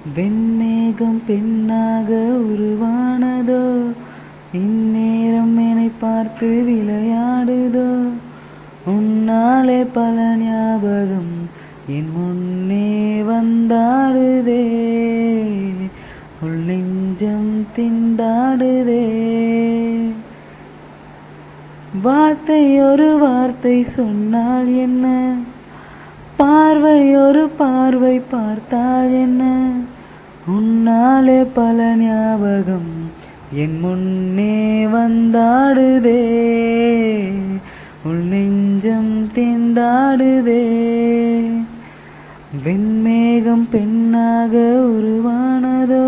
வெண்மேகம் பெண்ணாக உருவானதோ, இந்நேரம் என்னை பார்த்து விளையாடுதோ. உன்னாலே பல ஞாபகம் என் முன்னே வந்தாடுதே, உள் நெஞ்சம் திண்டாடுதே. வார்த்தை ஒரு வார்த்தை சொன்னால் என்ன, பார்வை ஒரு பார்வை பார்த்தால் என்ன. உன்னாலே பல ஞாபகம் என் முன்னே வந்தாடுதே, உள் நெஞ்சம் திண்டாடுதே. வெண்மேகம் பெண்ணாக உருவானதோ,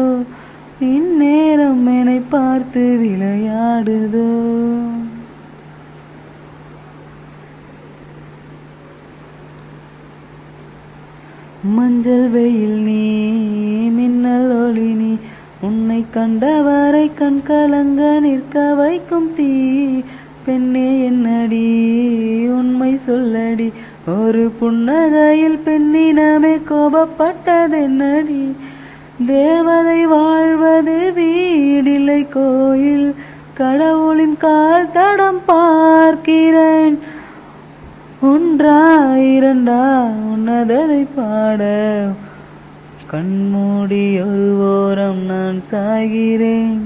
இந்நேரம் என்னை பார்த்து விளையாடுதோ. மஞ்சள் வெயில் நீ, மின்னல் ஒளி நீ, உன்னை கண்டவரை கண் கலங்க நிற்க வைக்கும் தீ. பெண்ணே என்னடி உண்மை சொல்லடி, ஒரு புன்னகையில் பெண்ணினமே கோபப்பட்டதென்னடி. தேவதை வாழ்வது வீடில்லை கோயில், கடவுளின் கால் தடம் பார்க்கிறேன். ஒன்றா இரண்டா உன்னதனை பாட, கண்மூடி ஒரு ஓரம் நான் சாகிறேன்.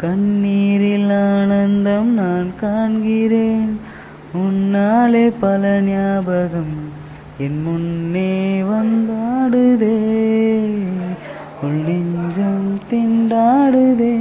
கண்ணீரில் ஆனந்தம் நான் காண்கிறேன். உன்னாலே பல ஞாபகம் என் முன்னே வந்தாடுதே, உள் நெஞ்சம் திண்டாடுதே.